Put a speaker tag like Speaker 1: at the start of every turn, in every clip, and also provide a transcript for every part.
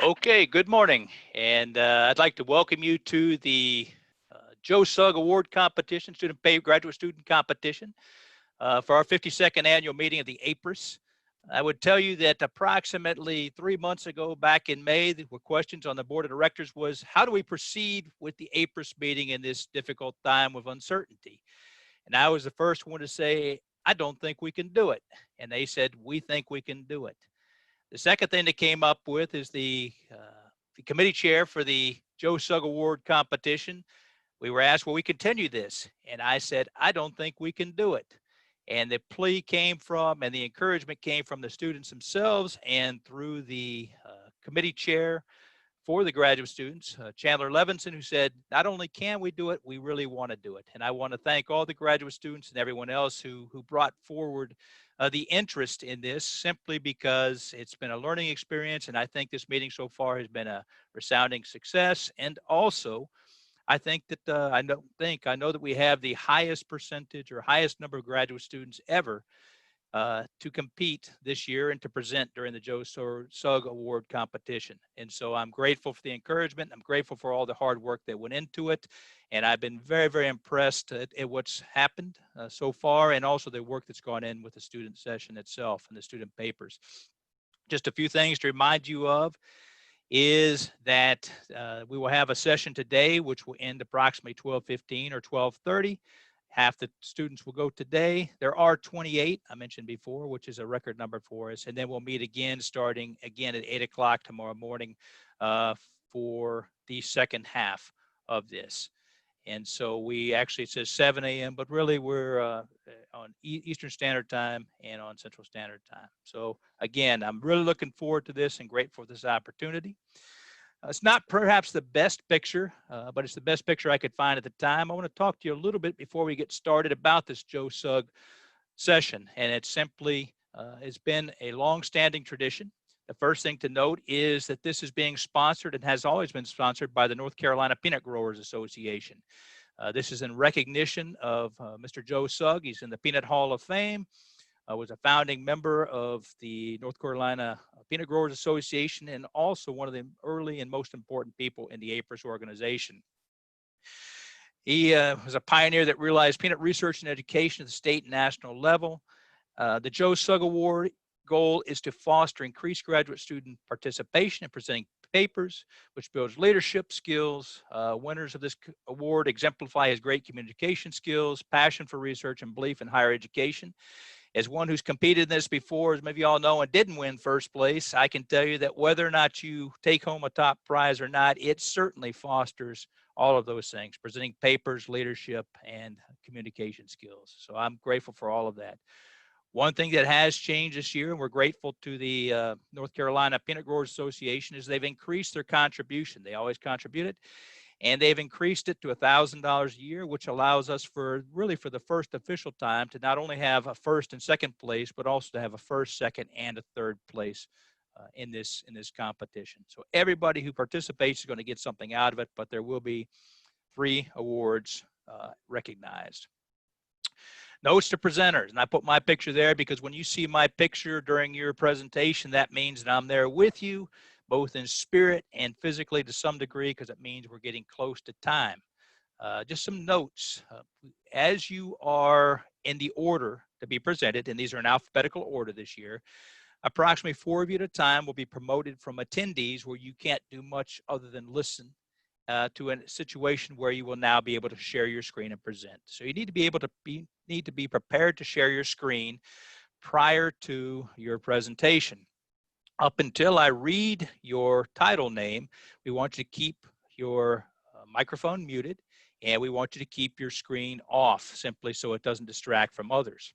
Speaker 1: Okay, good morning. And I'd like to welcome you to the Joe Sugg Award Competition, Student Paid Graduate Student Competition, for our 52nd annual meeting of the APRS. I would tell you that approximately 3 months ago, back in May, there were questions on the board of directors was, how do we proceed with the APRS meeting in this difficult time of uncertainty? And I was the first one to say, I don't think we can do it. And they said, we think we can do it. The second thing they came up with is the committee chair for the Joe Sugg Award competition. We were asked, will we continue this? And I said, I don't think we can do it. And the plea came from, and the encouragement came from the students themselves and through the committee chair for the graduate students, Chandler Levinson, who said, not only can we do it, we really want to do it. And I want to thank all the graduate students and everyone else who brought forward the interest in this, simply because it's been a learning experience. And I think this meeting so far has been a resounding success. And also, I think that I know that we have the highest percentage or highest number of graduate students ever to compete this year and to present during the Joe Sugg Award competition. And so I'm grateful for the encouragement. I'm grateful for all the hard work that went into it. And I've been very, very impressed at what's happened so far, and also the work that's gone in with the student session itself and the student papers. Just a few things to remind you of is that we will have a session today, which will end approximately 12:15 or 12:30. Half the students will go today. There are 28, I mentioned before, which is a record number for us. And then we'll meet again starting again at 8 o'clock tomorrow morning for the second half of this. And so we actually, it says 7 a.m., but really we're on Eastern Standard Time and on Central Standard Time. So again, I'm really looking forward to this and grateful for this opportunity. It's not perhaps the best picture, but it's the best picture I could find at the time. I want to talk to you a little bit before we get started about this Joe Sugg session. And it simply has been a long-standing tradition. The first thing to note is that this is being sponsored and has always been sponsored by the North Carolina Peanut Growers Association. This is in recognition of Mr. Joe Sugg. He's in the Peanut Hall of Fame. Was a founding member of the North Carolina Peanut Growers Association, and also one of the early and most important people in the APRS organization. He was a pioneer that realized peanut research and education at the state and national level. The Joe Sugg Award goal is to foster increased graduate student participation in presenting papers, which builds leadership skills. Winners of this award exemplify his great communication skills, passion for research, and belief in higher education. As one who's competed in this before, as maybe you all know, and didn't win first place, I can tell you that whether or not you take home a top prize or not, it certainly fosters all of those things, presenting papers, leadership, and communication skills. So I'm grateful for all of that. One thing that has changed this year, and we're grateful to the North Carolina Peanut Growers Association, is they've increased their contribution. They always contributed, and they've increased it to $1,000 a year, which allows us for the first official time to not only have a first and second place, but also to have a first, second, and a third place in this competition. So everybody who participates is going to get something out of it, but there will be 3 awards recognized. Notes to presenters, and I put my picture there because when you see my picture during your presentation, that means that I'm there with you, both in spirit and physically to some degree, because it means we're getting close to time. Just some notes. As you are in the order to be presented, and these are in alphabetical order this year, approximately 4 of you at a time will be promoted from attendees where you can't do much other than listen to a situation where you will now be able to share your screen and present. So you need to be prepared to share your screen prior to your presentation. Up until I read your title name, we want you to keep your microphone muted, and we want you to keep your screen off, simply so it doesn't distract from others.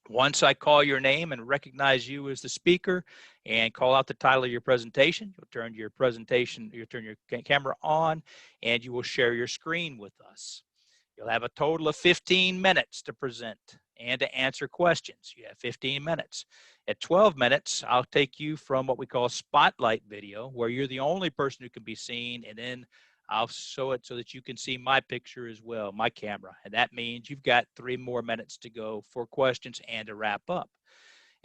Speaker 1: Once I call your name and recognize you as the speaker and call out the title of your presentation, you'll turn your camera on, and you will share your screen with us. You'll have a total of 15 minutes to present and to answer questions. You have 15 minutes. At 12 minutes, I'll take you from what we call spotlight video, where you're the only person who can be seen, and then I'll show it so that you can see my picture as well, my camera. And that means you've got 3 more minutes to go for questions and to wrap up.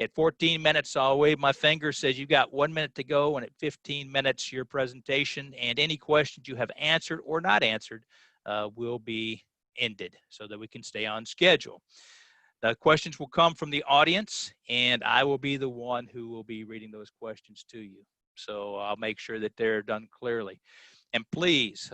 Speaker 1: At 14 minutes, I'll wave my finger, says you got 1 minute to go, and at 15 minutes, your presentation and any questions you have answered or not answered will be ended so that we can stay on schedule. The questions will come from the audience, and I will be the one who will be reading those questions to you. So I'll make sure that they're done clearly. And please,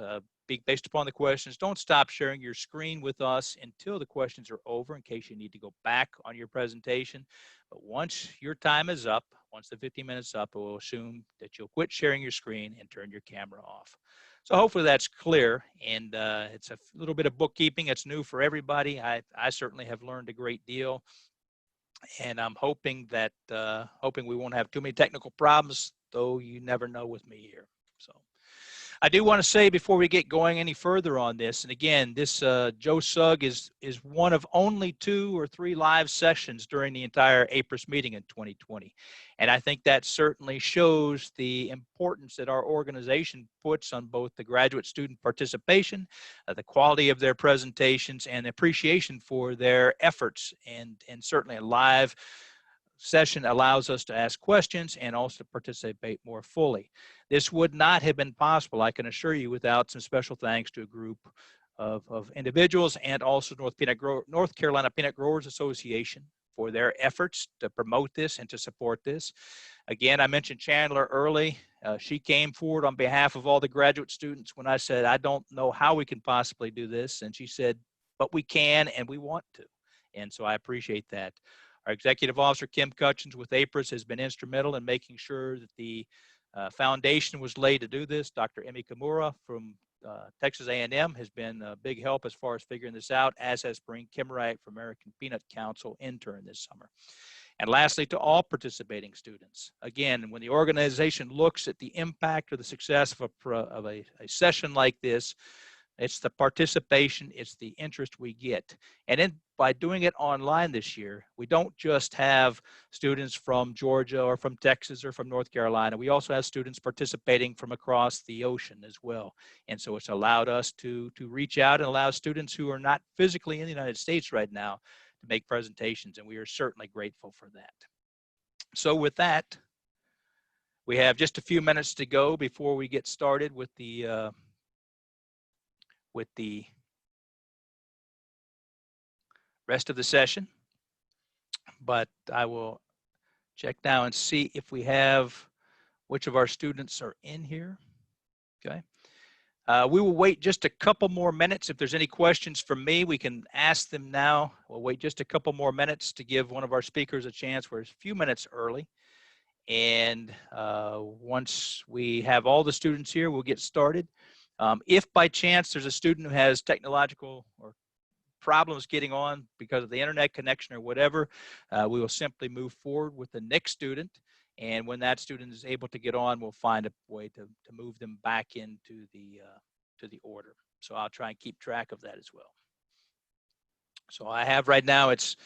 Speaker 1: based upon the questions, don't stop sharing your screen with us until the questions are over in case you need to go back on your presentation. But once your time is up, once the 15 minutes up, we'll assume that you'll quit sharing your screen and turn your camera off. So hopefully that's clear, and it's a little bit of bookkeeping. It's new for everybody. I certainly have learned a great deal, and I'm hoping that we won't have too many technical problems, though you never know with me here. So I do want to say before we get going any further on this, and again, this Joe Sugg is one of only 2 or 3 live sessions during the entire APRIS meeting in 2020. And I think that certainly shows the importance that our organization puts on both the graduate student participation, the quality of their presentations, and appreciation for their efforts. And certainly a live session allows us to ask questions and also participate more fully. This would not have been possible, I can assure you, without some special thanks to a group of individuals and also North Carolina Peanut Growers Association for their efforts to promote this and to support this. Again, I mentioned Chandler early. She came forward on behalf of all the graduate students when I said, I don't know how we can possibly do this. And she said, but we can and we want to. And so I appreciate that. Our executive officer, Kim Cutchins, with APRIS, has been instrumental in making sure that the foundation was laid to do this. Dr. Emi Kimura from Texas A&M has been a big help as far as figuring this out, as has Breen Kimmerite from American Peanut Council intern this summer. And lastly, to all participating students. Again, when the organization looks at the impact or the success of a session like this, it's the participation, it's the interest we get. And by doing it online this year, we don't just have students from Georgia or from Texas or from North Carolina. We also have students participating from across the ocean as well. And so it's allowed us to reach out and allow students who are not physically in the United States right now to make presentations. And we are certainly grateful for that. So with that, we have just a few minutes to go before we get started with the rest of the session, but I will check now and see if we have which of our students are in here. Okay. We will wait just a couple more minutes. If there's any questions from me, we can ask them now. We'll wait just a couple more minutes to give one of our speakers a chance. We're a few minutes early. And once we have all the students here, we'll get started. If by chance there's a student who has technological or problems getting on because of the internet connection or whatever, we will simply move forward with the next student. And when that student is able to get on, we'll find a way to move them back into the order. So I'll try and keep track of that as well. So I have right now, it's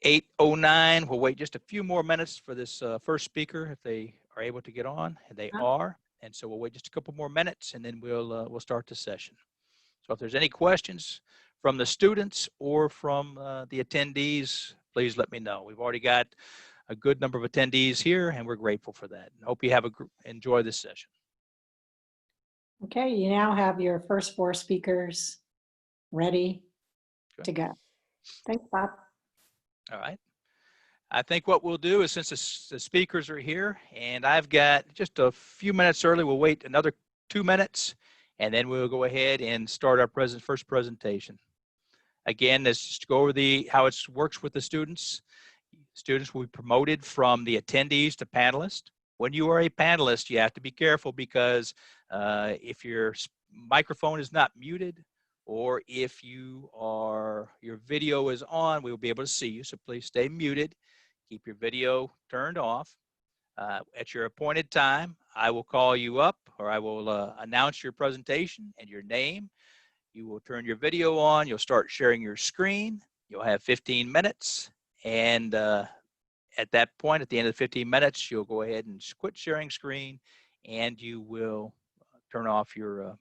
Speaker 1: 8:09. We'll wait just a few more minutes for this first speaker if they are able to get on, and they are. And so we'll wait just a couple more minutes, and then we'll start the session. So if there's any questions from the students or from the attendees, please let me know. We've already got a good number of attendees here, and we're grateful for that. And hope you have enjoy this session.
Speaker 2: Okay, you now have your first 4 speakers ready to go. Thanks, Bob.
Speaker 1: All right. I think what we'll do is, since the speakers are here, and I've got just a few minutes early, we'll wait another 2 minutes, and then we'll go ahead and start our first presentation. Again, let's just go over how it works with the students. Students will be promoted from the attendees to panelists. When you are a panelist, you have to be careful because if your microphone is not muted, or if your video is on, we will be able to see you. So please stay muted. Keep your video turned off. At your appointed time, I will call you up, or I will announce your presentation and your name. You will turn your video on. You'll start sharing your screen. You'll have 15 minutes. And at that point, at the end of the 15 minutes, you'll go ahead and quit sharing screen, and you will turn off your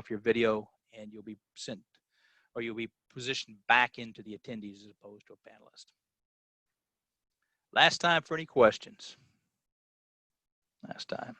Speaker 1: video, and you'll be sent, or you'll be positioned back into the attendees as opposed to a panelist. Last time for any questions. Last time.